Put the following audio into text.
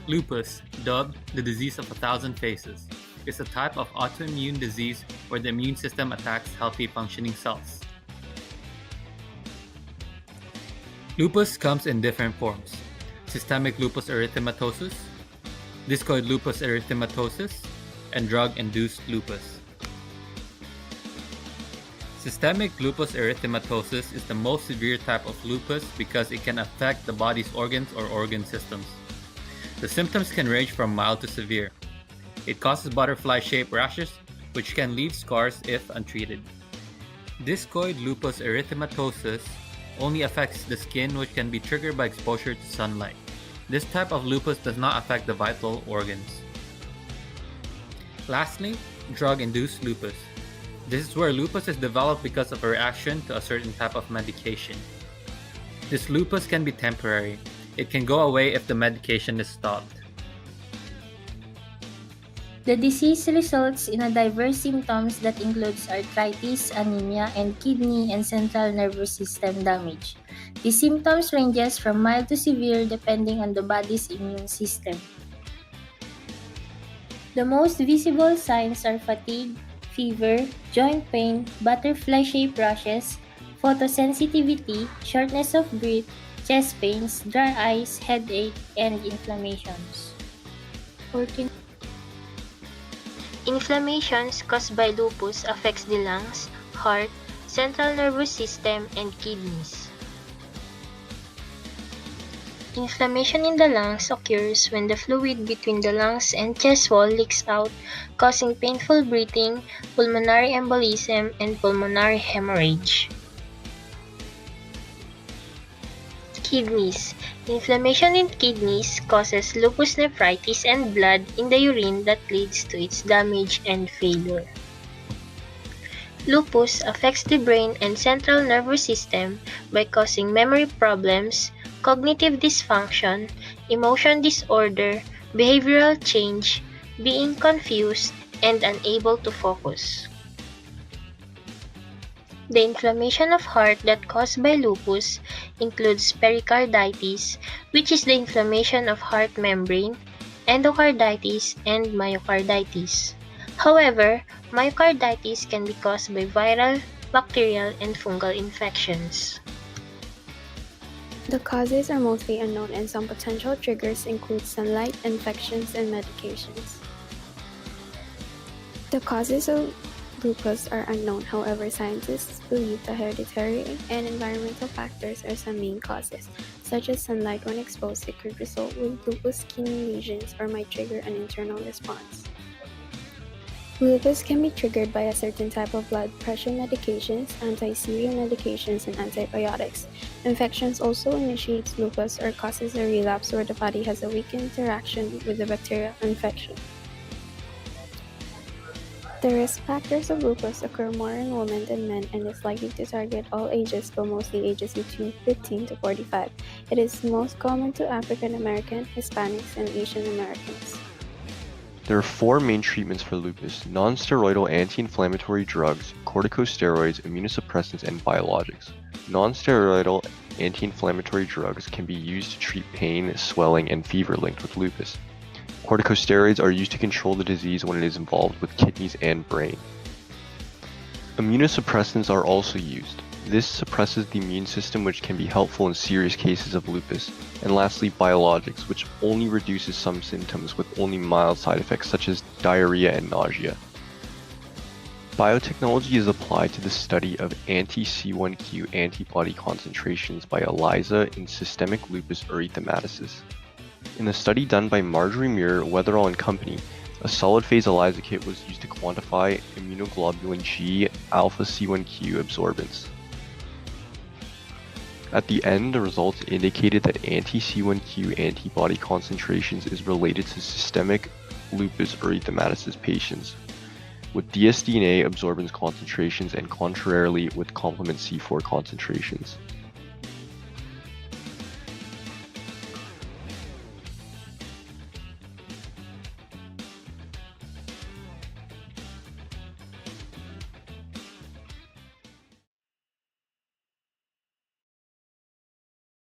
Lupus, dubbed the disease of a thousand faces, is a type of autoimmune disease where the immune system attacks healthy functioning cells. Lupus comes in different forms: systemic lupus erythematosus, discoid lupus erythematosus, and drug-induced lupus. Systemic lupus erythematosus is the most severe type of lupus because it can affect the body's organs or organ systems. The symptoms can range from mild to severe. It causes butterfly-shaped rashes, which can leave scars if untreated. Discoid lupus erythematosus only affects the skin, which can be triggered by exposure to sunlight. This type of lupus does not affect the vital organs. Lastly, drug-induced lupus. This is where lupus is developed because of a reaction to a certain type of medication. This lupus can be temporary. It can go away if the medication is stopped. The disease results in a diverse symptoms that includes arthritis, anemia, and kidney and central nervous system damage. The symptoms ranges from mild to severe depending on the body's immune system. The most visible signs are fatigue, fever, joint pain, butterfly-shaped rashes, photosensitivity, shortness of breath, chest pains, dry eyes, headache, and inflammations. 14. Inflammations caused by lupus affects the lungs, heart, central nervous system, and kidneys. Inflammation in the lungs occurs when the fluid between the lungs and chest wall leaks out, causing painful breathing, pulmonary embolism, and pulmonary hemorrhage. Kidneys. Inflammation in kidneys causes lupus nephritis and blood in the urine that leads to its damage and failure. Lupus affects the brain and central nervous system by causing memory problems, cognitive dysfunction, emotion disorder, behavioral change, being confused, and unable to focus. The inflammation of heart that caused by lupus includes pericarditis, which is the inflammation of heart membrane, endocarditis, and myocarditis. However, myocarditis can be caused by viral, bacterial, and fungal infections. The causes are mostly unknown and some potential triggers include sunlight, infections, and medications. The causes of lupus are unknown, however, scientists believe that hereditary and environmental factors are some main causes, such as sunlight when exposed. It could result with lupus skin lesions or might trigger an internal response. Lupus can be triggered by a certain type of blood pressure medications, anti-seizure medications, and antibiotics. Infections also initiates lupus or causes a relapse where the body has a weak interaction with the bacterial infection. The risk factors of lupus occur more in women than men and is likely to target all ages, but mostly ages between 15 to 45. It is most common to African American, Hispanics, and Asian Americans. There are four main treatments for lupus: non-steroidal anti-inflammatory drugs, corticosteroids, immunosuppressants, and biologics. Non-steroidal anti-inflammatory drugs can be used to treat pain, swelling, and fever linked with lupus. Corticosteroids are used to control the disease when it is involved with kidneys and brain. Immunosuppressants are also used. This suppresses the immune system, which can be helpful in serious cases of lupus. And lastly, biologics, which only reduces some symptoms with only mild side effects such as diarrhea and nausea. Biotechnology is applied to the study of anti-C1q antibody concentrations by ELISA in systemic lupus erythematosus. In a study done by Marjorie Muir, Weatherall and Company, a solid-phase ELISA kit was used to quantify immunoglobulin G alpha C1q absorbance. At the end, the results indicated that anti-C1q antibody concentrations is related to systemic lupus erythematosus patients with dsDNA absorbance concentrations and contrarily with complement C4 concentrations.